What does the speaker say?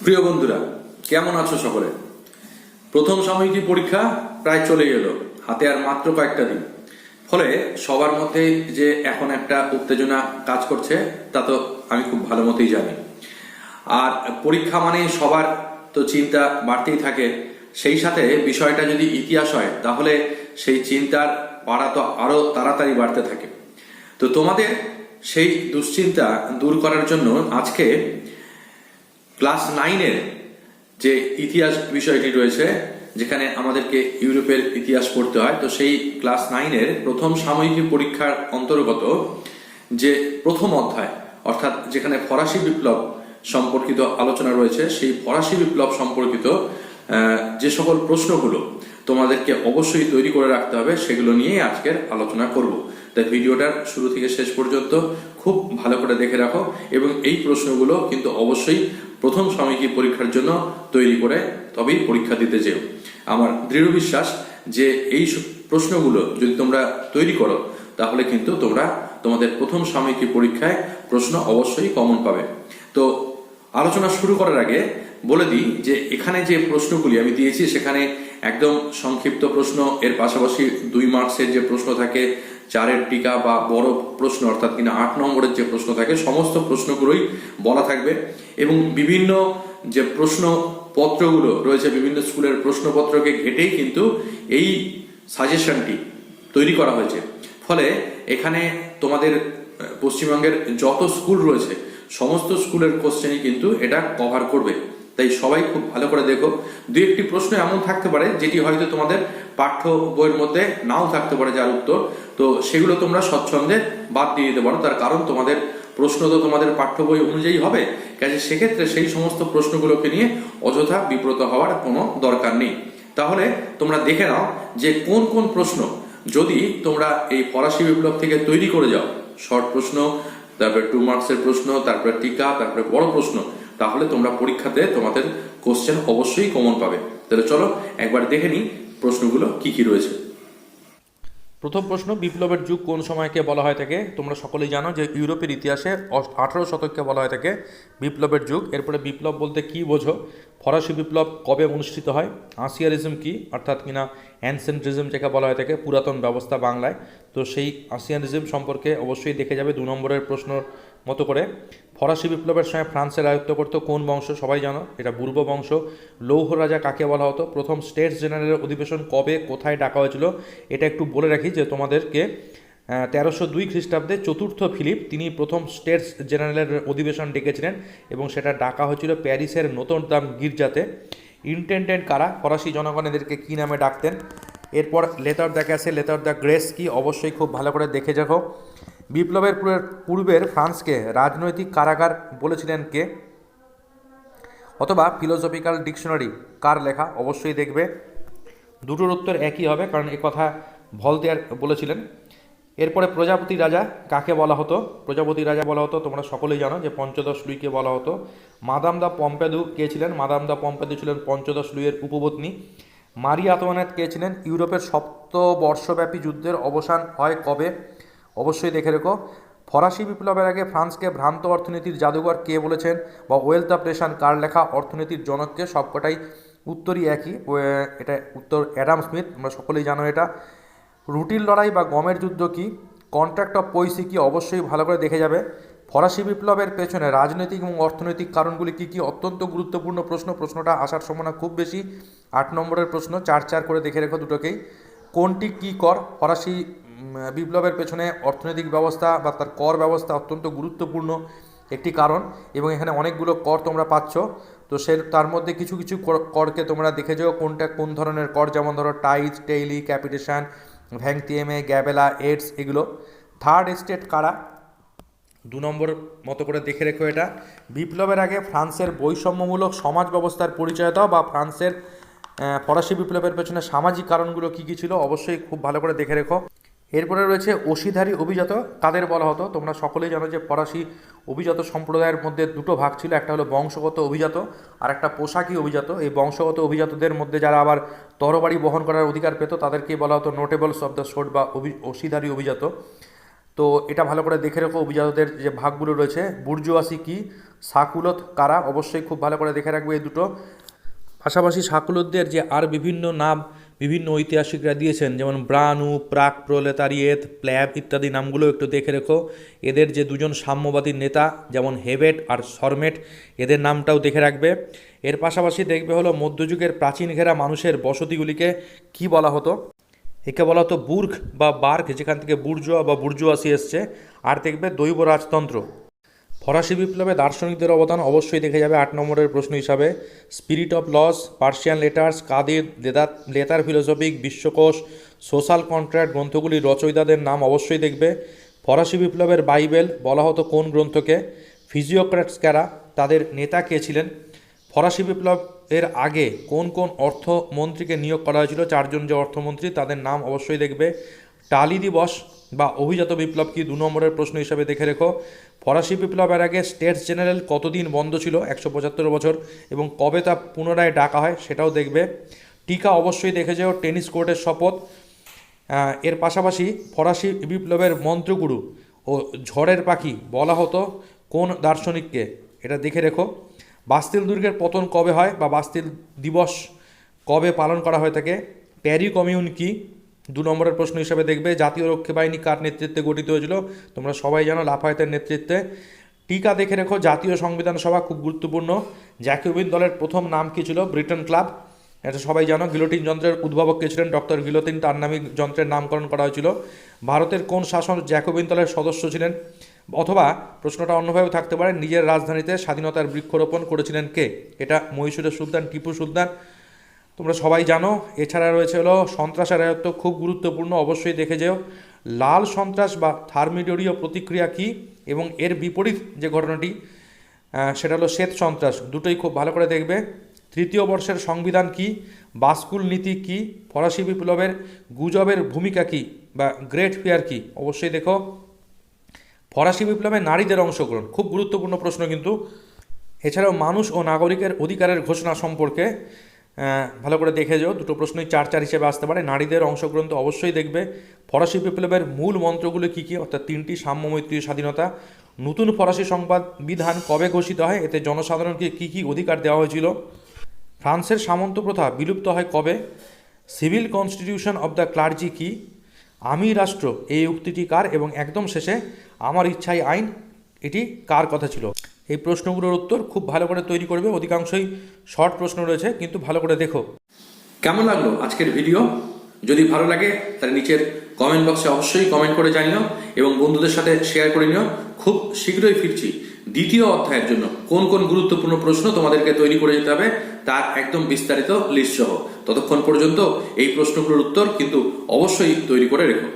প্রিয় বন্ধুরা, কেমন আছো সকলে? প্রথম সাময়িকী পরীক্ষা প্রায় চলে গেল, হাতে আর মাত্র কয়েকটা দিন। ফলে সবার মধ্যে যে এখন একটা উত্তেজনা কাজ করছে তা তো আমি খুব ভালো মতোই জানি। আর পরীক্ষা মানে সবার তো চিন্তা বাড়তেই থাকে। সেই সাথে বিষয়টা যদি ইতিহাস হয় তাহলে সেই চিন্তার বাড়া তো আরো তাড়াতাড়ি বাড়তে থাকে। তো তোমাদের সেই দুশ্চিন্তা দূর করার জন্য আজকে ক্লাস 9-এর যে ইতিহাস বিষয়টি রয়েছে, যেখানে আমাদেরকে ইউরোপের ইতিহাস পড়তে হয়, তো সেই ক্লাস 9-এর প্রথম সাময়িকী পরীক্ষার অন্তর্গত যে প্রথম অধ্যায়, অর্থাৎ যেখানে ফরাসি বিপ্লব সম্পর্কিত আলোচনা রয়েছে, সেই ফরাসি বিপ্লব সম্পর্কিত যে সকল প্রশ্নগুলো তোমাদেরকে অবশ্যই তৈরি করে রাখতে হবে, সেগুলো নিয়েই আজকের আলোচনা করব। তাই ভিডিওটার শুরু থেকে শেষ পর্যন্ত খুব ভালো করে দেখে রাখো এবং এই প্রশ্নগুলো কিন্তু অবশ্যই প্রথম সাময়িকী পরীক্ষার জন্য তৈরি করে তবেই পরীক্ষা দিতে যেও। আমার দৃঢ় বিশ্বাস যে এই প্রশ্নগুলো যদি তোমরা তৈরি করো তাহলে কিন্তু তোমরা তোমাদের প্রথম সাময়িকী পরীক্ষায় প্রশ্ন অবশ্যই কমন পাবে। তো আলোচনা শুরু করার আগে বলে দিই যে এখানে যে প্রশ্নগুলি আমি দিয়েছি সেখানে একদম সংক্ষিপ্ত প্রশ্ন, এর পাশাপাশি 2 মার্কসের যে প্রশ্ন থাকে, 4-এর টিকা বা বড় প্রশ্ন অর্থাৎ কিনা 8 নম্বরের যে প্রশ্ন থাকে, সমস্ত প্রশ্নগুলোই বলা থাকবে এবং বিভিন্ন যে প্রশ্নপত্রগুলো রয়েছে, বিভিন্ন স্কুলের প্রশ্নপত্রকে ঘেটেই কিন্তু এই সাজেশনটি তৈরি করা হয়েছে। ফলে এখানে তোমাদের পশ্চিমবঙ্গের যত স্কুল রয়েছে সমস্ত স্কুলের কোশ্চেনই কিন্তু এটা কভার করবে। তাই সবাই খুব ভালো করে দেখো। 2-1টি প্রশ্ন এমন থাকতে পারে যেটি হয়তো তোমাদের পাঠ্য বইয়ের মধ্যে নাও থাকতে পারে যার উত্তর, তো সেগুলো তোমরা স্বচ্ছন্দে বাদ দিয়ে দিতে পারো। তার কারণ তোমাদের প্রশ্ন তো তোমাদের পাঠ্য বই অনুযায়ী হবে, কাজে সেক্ষেত্রে সেই সমস্ত প্রশ্নগুলোকে নিয়ে অযথা বিব্রত হওয়ার কোনো দরকার নেই। তাহলে তোমরা দেখে নাও যে কোন কোন প্রশ্ন যদি তোমরা এই ফরাসি বিপ্লব থেকে তৈরি করে যাও, শর্ট প্রশ্ন, তারপরে 2 মার্কসের প্রশ্ন, তারপরে টিকা, তারপরে বড় প্রশ্ন, তাহলে তোমরা পরীক্ষাতে তোমাদের কোশ্চেন অবশ্যই কমন পাবে। তাহলে চলো একবার দেখে নিই প্রশ্নগুলো কি কি রয়েছে। প্রথম প্রশ্ন, বিপ্লবের যুগ কোন সময়কে বলা হয় থাকে? তোমরা সকলেই জানো যে ইউরোপের ইতিহাসে 18 শতককে বলা হয় থাকে বিপ্লবের যুগ। এরপরে বিপ্লব বলতে কি বোঝো? ফরাসি বিপ্লব কবে অনুষ্ঠিত হয়? আসিয়ানিজম কি, অর্থাৎ কিনা অ্যানসেন্ট্রিজম যাকে বলা হয় থাকে, পুরাতন ব্যবস্থা বাংলায়। তো সেই আসিয়ানিজম সম্পর্কে অবশ্যই দেখে যাবে 2 নম্বরের প্রশ্ন মতো করে। ফরাসি বিপ্লবের সময় ফ্রান্সের রাজত্ব করতো কোন বংশ? সবাই জানো এটা বুর্ব বংশ। লৌহ রাজা কাকে বলা হতো? প্রথম স্টেটস জেনারেলের অধিবেশন কবে কোথায় ডাকা হয়েছিল? এটা একটু বলে রাখি যে তোমাদেরকে 1302 খ্রিস্টাব্দে চতুর্থ ফিলিপ তিনি প্রথম স্টেটস জেনারেলের অধিবেশন ডেকেছিলেন এবং সেটা ডাকা হয়েছিল প্যারিসের নতুন দাম গির্জাতে। ইন্টেন্ডেন্ট কারা? ফরাসি জনগণ এদেরকে কী নামে ডাকতেন? এরপর লেটার দ্য ক্যাসে, লেটার দ্য গ্রেস কি, অবশ্যই খুব ভালো করে দেখে যাও। বিপ্লবের পূর্বের ফ্রান্সকে রাজনৈতিক কারাগার বলেছিলেন কে? অথবা ফিলোসফিক্যাল ডিকশনারি কার লেখা? অবশ্যই দেখবে। দুটোর উত্তর একই হবে কারণ এ কথা ভলতেয়ার বলেছিলেন। এরপরে প্রজাপতি রাজা কাকে বলা হতো? প্রজাপতি রাজা বলা হতো, তোমরা সকলেই জানো যে পঞ্চদশ লুইকে বলা হতো। মাদাম দা পম্পেদু কে ছিলেন? মাদাম দা পম্পেদু ছিলেন পঞ্চদশ লুইয়ের উপপত্নী। মারি আন্তোয়ানেট কে ছিলেন? ইউরোপের সপ্তবর্ষব্যাপী যুদ্ধের অবসান হয় কবে? অবশ্যই দেখে রেখো। ফরাসি বিপ্লবের আগে ফ্রান্সকে ভ্রান্ত অর্থনীতির জাদুঘর কে বলেছেন? বা ওয়েলথ অফ নেশন কার লেখা? অর্থনীতির জনককে? সবকটাই উত্তরই একই, এটা উত্তর অ্যাডাম স্মিথ, আমরা সকলেই জানো এটা। রুটির লড়াই বা গমের যুদ্ধ কি? কন্ট্রাক্ট অফ পয়সি কি? অবশ্যই ভালো করে দেখে যাবে। ফরাসি বিপ্লবের পেছনে রাজনৈতিক এবং অর্থনৈতিক কারণগুলি কী কী? অত্যন্ত গুরুত্বপূর্ণ প্রশ্ন, প্রশ্নটা আসার সম্ভাবনা খুব বেশি। 8 নম্বরের প্রশ্ন, 4 করে দেখে রেখো দুটোকেই। কোনটি কি কর? ফরাসি বিপ্লবের পেছনে অর্থনৈতিক ব্যবস্থা বা তার কর ব্যবস্থা অত্যন্ত গুরুত্বপূর্ণ একটি কারণ এবং এখানে অনেকগুলো কর তোমরা পাচ্ছ। তো তার মধ্যে কিছু কিছু করকে তোমরা দেখে যাও কোনটা কোন ধরনের কর, যেমন ধরো টাইজ, টেইলি, ক্যাপিটেশন, ভ্যাংটিএমে, গ্যাবেলা, এডস, এগুলো। থার্ড এস্টেট কারা? 2 নম্বর মতো করে দেখে রেখো এটা। বিপ্লবের আগে ফ্রান্সের বৈষম্যমূলক সমাজ ব্যবস্থার পরিচয় দাও, বা ফ্রান্সের ফরাসি বিপ্লবের পেছনে সামাজিক কারণগুলো কী কী ছিল? অবশ্যই খুব ভালো করে দেখে রেখো। এরপরে রয়েছে অসিধারী অভিজাত কাদের বলা হতো? তোমরা সকলেই জানো যে ফরাসি অভিজাত সম্প্রদায়ের মধ্যে দুটো ভাগ ছিল, একটা হলো বংশগত অভিজাত আর একটা পোশাকি অভিজাত। এই বংশগত অভিজাতদের মধ্যে যারা আবার তরবারি বহন করার অধিকার পেত তাদেরকে বলা হতো নোটেবলস অফ দ্য সোর্ড বা অসিধারী অভিজাত। তো এটা ভালো করে দেখে রেখো। অভিজাতদের যে ভাগগুলো রয়েছে, বুর্জোয়াসি কি, সাকুলত কারা, অবশ্যই খুব ভালো করে দেখে রাখবে এই দুটো। পাশাপাশি সাকুলতদের যে আর বিভিন্ন নাম বিভিন্ন ঐতিহাসিকরা দিয়েছেন, যেমন ব্রানু, প্রাক প্রলেতারিয়েত, প্ল্যাব ইত্যাদি নামগুলো একটু দেখে রেখো। এদের যে দুজন সাম্যবাদী নেতা যেমন হেবেট আর সরমেট, এদের নামটাও দেখে রাখবে। এর পাশাপাশি দেখবে হলো মধ্যযুগের প্রাচীন ঘেরা মানুষের বসতিগুলিকে কি বলা হতো। একে বলা হতো বুর্গ বা বার্গ, যেখান থেকে বুর্জোয়া বা বুর্জোয়াসি এসছে। আর দেখবে দৈব রাজতন্ত্র। ফরাসি বিপ্লবে দার্শনিকদের অবদান অবশ্যই দেখে যাবে 8 নম্বরের প্রশ্ন হিসাবে। Spirit of laws, Persian letters, কাদির, লেতার ফিলোসফিক, বিশ্বকোষ, সোশ্যাল কন্ট্রাক্ট গ্রন্থগুলির রচয়িতাদের নাম অবশ্যই দেখবে। ফরাসি বিপ্লবের বাইবেল বলা হতো কোন গ্রন্থকে। ফিজিওক্র্যাটস কারা, তাদের নেতা কে ছিলেন। ফরাসি বিপ্লবের আগে কোন কোন অর্থমন্ত্রীকে নিয়োগ করা হয়েছিল, 4 জন যে অর্থমন্ত্রী তাদের নাম অবশ্যই দেখবে। টালি দিবস বা অভিজাত বিপ্লব কি, 2 নম্বরের প্রশ্ন হিসাবে দেখে রেখো। ফরাসি বিপ্লবের আগে স্টেটস জেনারেল কতদিন বন্ধ ছিল, 175 বছর, এবং কবে তা পুনরায় ডাকা হয় সেটাও দেখবে। টিকা অবশ্যই দেখে যাও, টেনিস কোর্টের শপথ। এর পাশাপাশি ফরাসি বিপ্লবের মন্ত্রগুরু ও ঝড়ের পাখি বলা হতো কোন দার্শনিককে, এটা দেখে রেখো। বাস্তিল দুর্গের পতন কবে হয় বা বাস্তিল দিবস কবে পালন করা হয়ে থাকে। প্যারি কমিউন কি, 2 নম্বরের প্রশ্ন হিসেবে দেখবে। জাতীয় রক্ষী বাহিনী কার নেতৃত্বে গঠিত হয়েছিল, তোমরা সবাই জানো লাফায়েতের নেতৃত্বে। টিকা দেখে রেখো, জাতীয় সংবিধান সভা খুব গুরুত্বপূর্ণ। জ্যাকোবিন দলের প্রথম নাম কী ছিল, ব্রিটেন ক্লাব, এটা সবাই জানো। গিলোটিন যন্ত্রের উদ্ভাবক কে ছিলেন, ডক্টর গিলোটিন, তার নামে যন্ত্রের নামকরণ করা হয়েছিল। ভারতের কোন শাসক জ্যাকোবিন দলের সদস্য ছিলেন, অথবা প্রশ্নটা অন্যভাবেও থাকতে পারে, নিজের রাজধানীতে স্বাধীনতার বৃক্ষরোপণ করেছিলেন কে, এটা মহীশূরের সুলতান টিপু সুলতান, তোমরা সবাই জানো। এছাড়া রয়েছে হলো সন্ত্রাসের রায়ত্ব, খুব গুরুত্বপূর্ণ, অবশ্যই দেখে যেও। লাল সন্ত্রাস বা থার্মিডোরীয় প্রতিক্রিয়া কি, এবং এর বিপরীত যে ঘটনাটি সেটা হলো শ্বেত সন্ত্রাস, দুটোই খুব ভালো করে দেখবে। তৃতীয় বর্ষের সংবিধান কি, বাস্কুল নীতি কি, ফরাসি বিপ্লবের গুজবের ভূমিকা কি বা গ্রেট ফেয়ার কি, অবশ্যই দেখো। ফরাসি বিপ্লবে নারীদের অংশগ্রহণ খুব গুরুত্বপূর্ণ প্রশ্ন কিন্তু। এছাড়াও মানুষ ও নাগরিকের অধিকারের ঘোষণা সম্পর্কে ভালো করে দেখে যাও, দুটো প্রশ্নই 4 হিসেবে আসতে পারে। নারীদের অংশগ্রহণ তো অবশ্যই দেখবে। ফরাসি বিপ্লবের মূল মন্ত্রগুলো কী কী, অর্থাৎ 3টি, সাম্য, মৈত্রী, স্বাধীনতা। নতুন ফরাসি সংবিধান কবে ঘোষিত হয়, এতে জনসাধারণকে কী কী অধিকার দেওয়া হয়েছিল। ফ্রান্সের সামন্ত প্রথা বিলুপ্ত হয় কবে। Civil constitution of the clergy কি, আমি রাষ্ট্র এই উক্তিটি কার, এবং একদম শেষে আমার ইচ্ছাই আইন, এটি কার কথা ছিল। এই প্রশ্নগুলোর উত্তর খুব ভালো করে তৈরি করবে, অধিকাংশই শর্ট প্রশ্ন রয়েছে, কিন্তু ভালো করে দেখো। কেমন লাগলো আজকের ভিডিও? যদি ভালো লাগে তাহলে নিচের কমেন্ট বক্সে অবশ্যই কমেন্ট করে জানিও এবং বন্ধুদের সাথে শেয়ার করে নিও। খুব শীঘ্রই ফিরছি দ্বিতীয় অধ্যায়ের জন্য। কোন কোন গুরুত্বপূর্ণ প্রশ্ন তোমাদেরকে তৈরি করে যেতে হবে তার একদম বিস্তারিত লিস্ট সহ। ততক্ষণ পর্যন্ত এই প্রশ্নগুলোর উত্তর কিন্তু অবশ্যই তৈরি করে রেখো।